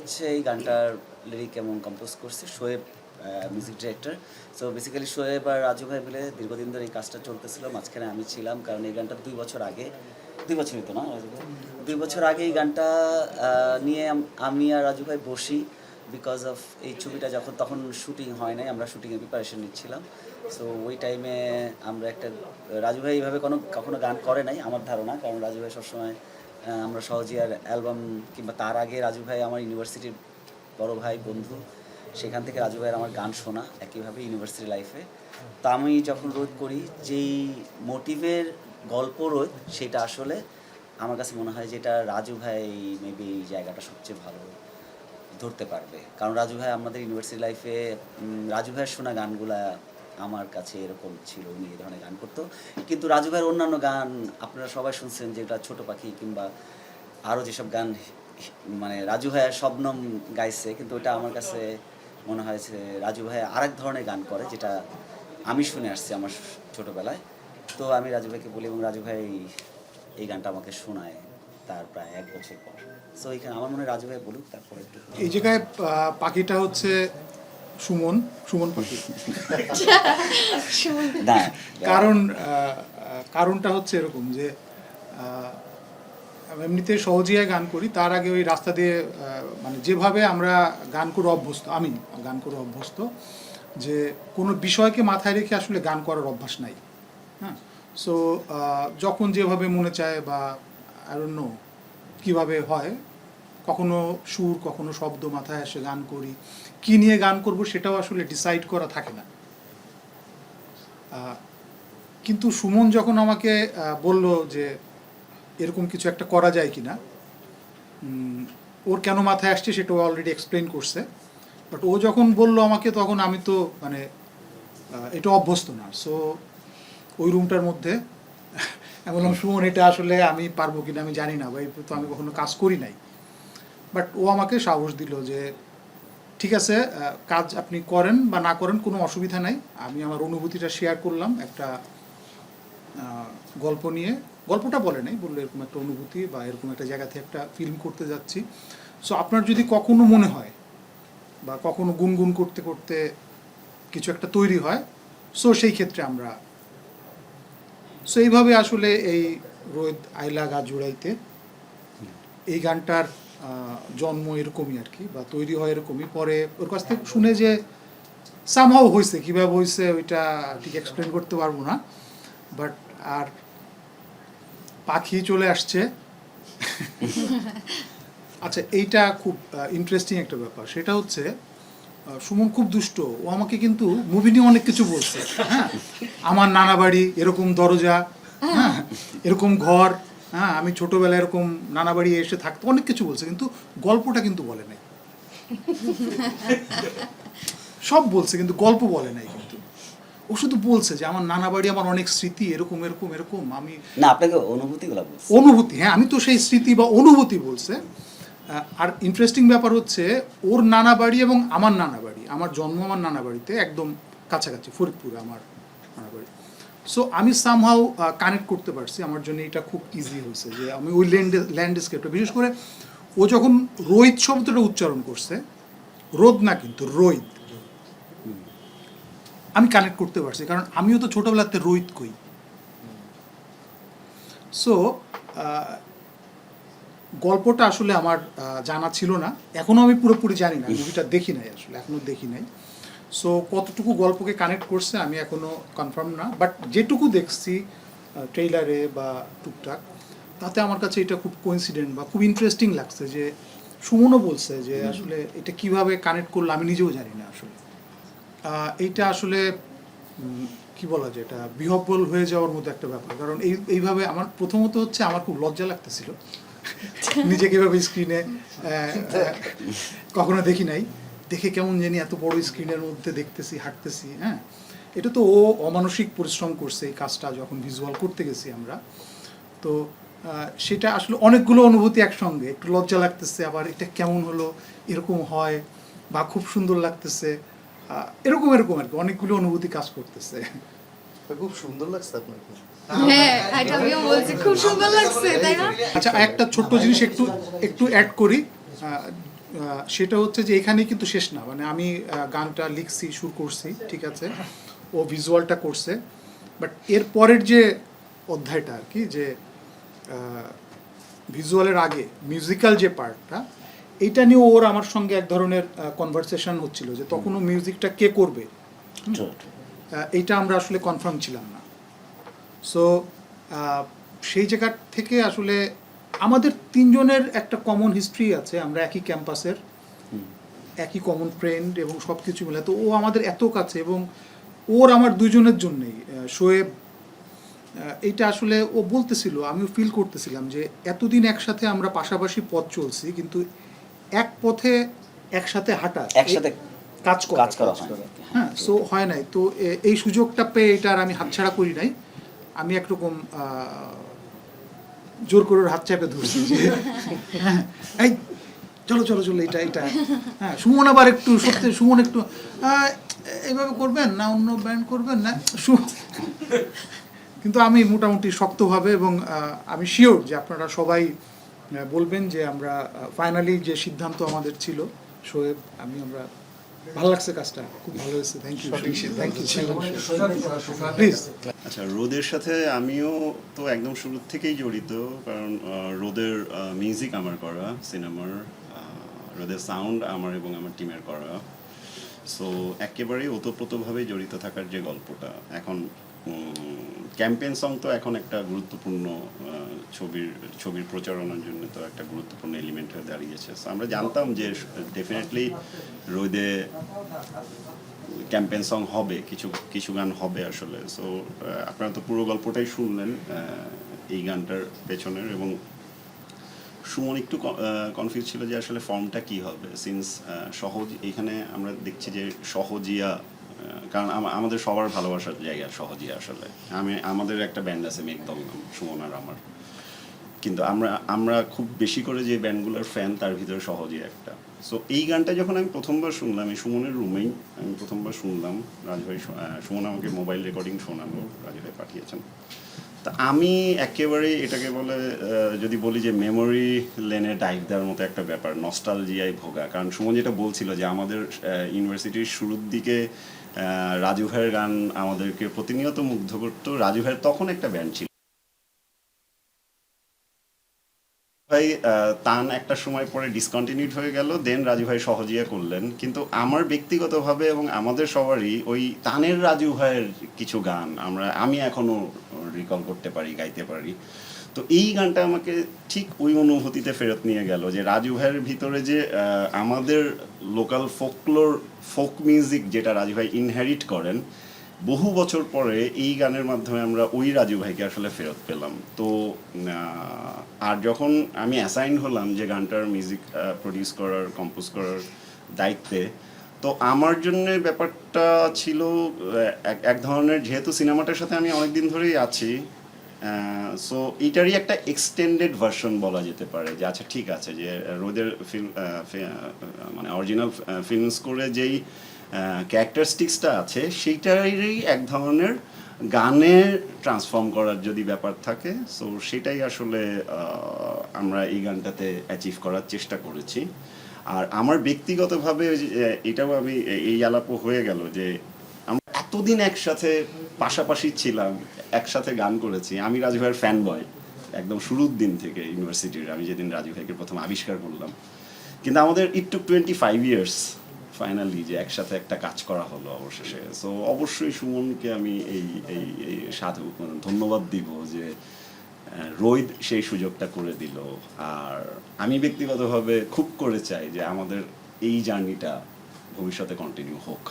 হচ্ছে এই গানটার লিরিক এবং কম্পোজ করছে Shoaib, music director. So basically Shoaib আর রাজু ভাই মিলে দীর্ঘদিন ধরে এই কাজটা চলতেছিল, মাঝখানে আমি ছিলাম, কারণ এই গানটা 2 বছর আগে, 2 বছরই তো না রাজু ভাই, 2 বছর আগে এই গানটা নিয়ে আমি আর রাজু ভাই বসি, বিকজ অফ এই ছবিটা যখন তখন শুটিং হয় নাই, আমরা শুটিংয়ের প্রিপারেশন নিচ্ছিলাম। সো ওই টাইমে আমরা একটা, রাজু ভাই এইভাবে কখনো গান করে নাই আমার ধারণা, কারণ রাজু ভাই সবসময় আমরা সহজে আর অ্যালবাম কিংবা তার আগে রাজু ভাই আমার ইউনিভার্সিটির বড় ভাই বন্ধু, সেখান থেকে রাজু ভাইয়ের আমার গান শোনা একইভাবে ইউনিভার্সিটি লাইফে। তো আমি যখন রোদ করি যেই মোটিভের গল্প রোদ, সেটা আসলে আমার কাছে মনে হয় যেটা রাজু ভাই মেবি এই জায়গাটা সবচেয়ে ভালো ধরতে পারবে, কারণ রাজু ভাই আমাদের ইউনিভার্সিটি লাইফে, রাজু ভাইয়ের শোনা গানগুলা আমার কাছে এরকম ছিল, উনি এই ধরনের গান করতো। কিন্তু রাজু ভাইয়ের অন্যান্য গান আপনারা সবাই শুনছেন, যেটা ছোট পাখি কিংবা আরও যেসব গান মানে রাজু ভাইয়া শবনম গাইছে, কিন্তু ওটা আমার কাছে মনে হয়েছে রাজু ভাইয়া আরেক ধরনের গান করে, যেটা আমি শুনে আসছি আমার ছোটোবেলায়। তো আমি রাজু ভাইকে বলি এবং রাজু ভাই এই গানটা আমাকে শোনায় তার প্রায় 1 বছর পর। সো এখানে আমার মনে হয় রাজু ভাই বলুক, তারপরে একটু এই জায়গায় পাখিটা হচ্ছে সুমন, সুমন পাখি। না কারণ কারণটা হচ্ছে এরকম যে এমনিতে সহজিয়ায় গান করি, তার আগে ওই রাস্তা দিয়ে মানে যেভাবে আমরা গান করে অভ্যস্ত, আমি গান করে অভ্যস্ত, যে কোনো বিষয়কে মাথায় রেখে আসলে গান করার অভ্যাস নাই। হ্যাঁ, সো যখন যেভাবে মনে চায় বা আই ডোন্ট নো কীভাবে হয়, কখনো সুর কখনো শব্দ মাথায় আসে, গান করি। কী নিয়ে গান করব সেটাও আসলে ডিসাইড করা থাকে না। কিন্তু সুমন যখন আমাকে বলল যে এরকম কিছু একটা করা যায় কি না, ওর কেন মাথায় আসছে সেটা অলরেডি এক্সপ্লেন করছে, বাট ও যখন বলল আমাকে, তখন আমি তো মানে এটা অভ্যস্ত না। সো ওই রুমটার মধ্যে আমি বললাম, সুমন এটা আসলে আমি পারবো কিনা আমি জানি না, বা তো আমি কখনো কাজ করি নাই। বাট ও আমাকে সাহস দিল যে ঠিক আছে, কাজ আপনি করেন বা না করেন কোনো অসুবিধা নাই। আমি আমার অনুভূতিটা শেয়ার করলাম একটা গল্প নিয়ে। গল্পটা বলে নাই, বললো এরকম একটা অনুভূতি বা এরকম একটা জায়গা থেকে একটা ফিল্ম করতে যাচ্ছি। সো আপনার যদি কখনো মনে হয় বা কখনো গুনগুন করতে করতে কিছু একটা তৈরি হয়, সো সেই ক্ষেত্রে আমরা, সো এইভাবে আসলে এই রোদ আইলা গা জুড়াইতে এই গানটার জন্ম এরকমই আর কি, বা তৈরি হয় এরকমই। পরে ওর কাছ থেকে শুনে যে সামহাও হয়েছে, কীভাবে হয়েছে ওইটা ঠিক এক্সপ্লেন করতে পারবো না, বাট আর পাখি চলে আসছে। আচ্ছা, এইটা খুব ইন্টারেস্টিং একটা ব্যাপার, সেটা হচ্ছে সুমন খুব দুষ্ট। ও আমাকে কিন্তু মুভি নিয়ে অনেক কিছু বলছে। হ্যাঁ, আমার নানা বাড়ি, এরকম দরজা, হ্যাঁ এরকম ঘর, হ্যাঁ আমি ছোটোবেলায় এরকম নানা বাড়ি এসে থাকতো, অনেক কিছু বলছে, কিন্তু গল্পটা কিন্তু বলে নাই। সব বলছে কিন্তু গল্প বলে নাই। কিন্তু ও শুধু বলছে যে আমার নানা বাড়ি, আমার অনেক স্মৃতি, এরকম এরকম এরকম। আমি না, আপনাকে অনুভূতিগুলো বলছি। অনুভূতি, হ্যাঁ আমি তো সেই স্মৃতি বা অনুভূতি বলছে। আর ইন্টারেস্টিং ব্যাপার হচ্ছে ওর নানা বাড়ি এবং আমার নানা বাড়ি, আমার জন্ম আমার নানা বাড়িতে একদম কাছাকাছি, ফরিদপুরে আমার নানা বাড়ি। সো আমি সামহাও কানেক্ট করতে পারছি, আমার জন্য এটা খুব ইজি হয়েছে যে আমি ওই ল্যান্ডস্কেপটা, বিশেষ করে ও যখন রোহিত শব্দটা উচ্চারণ করছে, রোদ না কিন্তু রোহিত, আমি কানেক্ট করতে পারছি, কারণ আমিও তো ছোটোবেলাতে রোহিত কই। সো গল্পটা আসলে আমার জানা ছিল না, এখনও আমি পুরোপুরি জানি না, মুভিটা দেখি নাই আসলে, এখনও দেখি নাই। সো কতটুকু গল্পকে কানেক্ট করছে আমি এখনও কনফার্ম না, বাট যেটুকু দেখছি ট্রেইলারে বা টুকটাক, তাতে আমার কাছে এটা খুব কোইন্সিডেন্ট বা খুব ইন্টারেস্টিং লাগছে। যে সুমনও বলছে যে আসলে এটা কিভাবে কানেক্ট করলো আমি নিজেও জানি না আসলে। এইটা আসলে কি বলা যায়, এটা বিহ্বল হয়ে যাওয়ার মতো একটা ব্যাপার, কারণ এইভাবে আমার প্রথমত হচ্ছে আমার খুব লজ্জা লাগতেছিল নিজেকে এভাবে স্ক্রিনে কখনো দেখি নাই, দেখে কেমন জানি এত বড় স্ক্রিনের মধ্যে দেখতেছি, হাঁটতেছি। হ্যাঁ, এটা তো ও অমানসিক পরিশ্রম করছে এই কাজটা যখন ভিজুয়াল করতে গেছি আমরা। তো সেটা আসলে অনেকগুলো অনুভূতি একসঙ্গে, একটু লজ্জা লাগতেছে, আবার এটা কেমন হলো, এরকম হয়, বা খুব সুন্দর লাগতেছে, এরকম এরকম আর কি, অনেকগুলো অনুভূতি কাজ করতেছে। খুব সুন্দর লাগছে আপনাকে। হ্যাঁ, এটা আমিও বলছি, খুব সুন্দর লাগছে, তাই না? আচ্ছা, একটা ছোট্ট জিনিস একটু একটু অ্যাড করি। সেটা হচ্ছে যে এখানেই কিন্তু শেষ না, মানে আমি গানটা লিখছি, সুর করছি, ঠিক আছে, ও ভিজুয়ালটা করছে, বাট এর পরের যে অধ্যায়টা আর কি, যে ভিজুয়ালের আগে মিউজিক্যাল যে পার্টটা, এইটা নিয়ে ওর আমার সঙ্গে এক ধরনের কনভারসেশন হচ্ছিল যে তখনও মিউজিকটা কে করবে, এইটা আমরা আসলে কনফার্ম ছিলাম না। সো সেই জায়গা থেকে আসলে আমাদের তিনজনের একটা কমন হিস্ট্রি আছে, আমরা একই ক্যাম্পাসের, একই কমন ফ্রেন্ড এবং সব কিছু মিলে, তো ও আমাদের এত কাছে, এবং ওর আমার দুজনের জন্যেই শোয়েব, এইটা আসলে ও বলতেছিল, আমিও ফিল করতেছিলাম যে এতদিন একসাথে আমরা পাশাপাশি পথ চলছি, কিন্তু এক পথে একসাথে হাঁটা, একসাথে কাজ করা হয়। হ্যাঁ, সো হয় নাই, তো এই সুযোগটা পেয়ে এটা আর আমি হাতছাড়া করি নাই, আমি একরকম জোর করে ওর হাত চাপে ধরছি যে হ্যাঁ, এই চলো চলো চলো, এটা হ্যাঁ, সুমন আবার একটু সত্যি, সুমন একটু এইভাবে করবেন না, অন্য ব্যান্ড করবেন না, কিন্তু আমি মোটামুটি শক্তভাবে, এবং আমি শিওর যে আপনারা সবাই বলবেন যে আমরা ফাইনালি যে সিদ্ধান্ত আমাদের ছিল, শোয়েব আমরা ভালো লাগছে, কাজটা খুব ভালো হয়েছে, thank you, thank you, please. আচ্ছা, রোদের সাথে আমিও তো একদম শুরু থেকেই জড়িত, কারণ রোদের মিউজিক আমার করা, সিনেমার রোদের সাউন্ড আমার এবং আমার টিমের করা, সো একেবারেই ওতপ্রোতভাবে জড়িত থাকার যে গল্পটা, এখন ক্যাম্পেইন সং তো এখন একটা গুরুত্বপূর্ণ ছবির প্রচারণার জন্য তো একটা গুরুত্বপূর্ণ এলিমেন্ট হয়ে দাঁড়িয়েছে। সো আমরা জানতাম যে ডেফিনেটলি রোদে ক্যাম্পেইন সং হবে, কিছু গান হবে আসলে। সো আপনারা তো পুরো গল্পটাই শুনলেন এই গানটার পেছনের, এবং সুমন একটু কনফিউজ ছিল যে আসলে ফর্মটা কি হবে, সিন্স সহজ, এখানে আমরা দেখছি যে সহজিয়া, কারণ আমাদের সবার ভালোবাসার জায়গা সহজিয়া আসলে। আমাদের একটা ব্যান্ড আছে মেঘদল নাম, সুমন আর আমার, কিন্তু আমরা খুব বেশি করে যে ব্যান্ডগুলোর ফ্যান তার ভিতরে সহজিয়া একটা। সো এই গানটা যখন আমি প্রথমবার শুনলাম, এই সুমনের রুমেই আমি প্রথমবার শুনলাম, রাজভাই সুমন আমাকে মোবাইল রেকর্ডিং শোনালো, রাজভাই পাঠিয়েছেন। তা আমি একেবারে এটাকে বলে, যদি বলি যে মেমোরি লেনে ডাইভ দেওয়ার মতো একটা ব্যাপার, নস্টালজিয়ায় ভোগা। কারণ সুমন যেটা বলছিল যে আমাদের ইউনিভার্সিটির শুরুর দিকে রাজু ভাইয়ের গান আমাদেরকে প্রতিনিয়ত মুগ্ধ করতো। রাজু ভাইয়ের তখন একটা ব্যান্ড ছিল, ভাই তান একটা সময় পরে ডিসকন্টিনিউড হয়ে গেল, দেন রাজু ভাই সহজিয়া করলেন। কিন্তু আমার ব্যক্তিগতভাবে এবং আমাদের সবারই ওই তানের রাজু ভাইয়ের কিছু গান আমি এখনো রিকল করতে পারি, গাইতে পারি। তো এই গানটা আমাকে ঠিক ওই অনুভূতিতে ফেরত নিয়ে গেল, যে রাজু ভাইয়ের ভিতরে যে আমাদের লোকাল ফোক মিউজিক যেটা রাজু ভাই ইনহেরিট করেন, বহু বছর পরে এই গানের মাধ্যমে আমরা ওই রাজু ভাইকে আসলে ফেরত পেলাম। তো আর যখন আমি অ্যাসাইন হলাম যে গানটার মিউজিক প্রডিউস করার, কম্পোজ করার দায়িত্বে, তো আমার জন্য ব্যাপারটা ছিল এক ধরনের, যেহেতু সিনেমাটার সাথে আমি অনেকদিন ধরেই আছি, সো এইটারই একটা এক্সটেন্ডেড ভার্সন বলা যেতে পারে, যে আচ্ছা ঠিক আছে, যে রোদের মানে অরিজিনাল ফিল্মস করে যেই ক্যারেক্টারিস্টিক্সটা আছে সেইটারই এক ধরনের গানে ট্রান্সফর্ম করার যদি ব্যাপার থাকে, সো সেটাই আসলে আমরা এই গানটাতে অ্যাচিভ করার চেষ্টা করেছি। আর আমার ব্যক্তিগতভাবে এটাও আমি এই আলাপও হয়ে গেল যে আমরা এতদিন একসাথে পাশাপাশি ছিলাম, একসাথে গান করেছি। আমি রাজু ভাইয়ের ফ্যান বয় একদম শুরুর দিন থেকে, ইউনিভার্সিটির আমি যেদিন রাজু ভাইকে প্রথম আবিষ্কার করলাম, কিন্তু আমাদের ইট টুক 25 ইয়ার্স ফাইনালি যে একসাথে একটা কাজ করা হলো অবশেষে। সো অবশ্যই সুমনকে আমি এই সাধু ধন্যবাদ দিব যে রোদ সেই সুযোগটা করে দিল। আর আমি ব্যক্তিগতভাবে খুব করে চাই যে আমাদের এই জার্নিটা ভবিষ্যতে কন্টিনিউ হোক।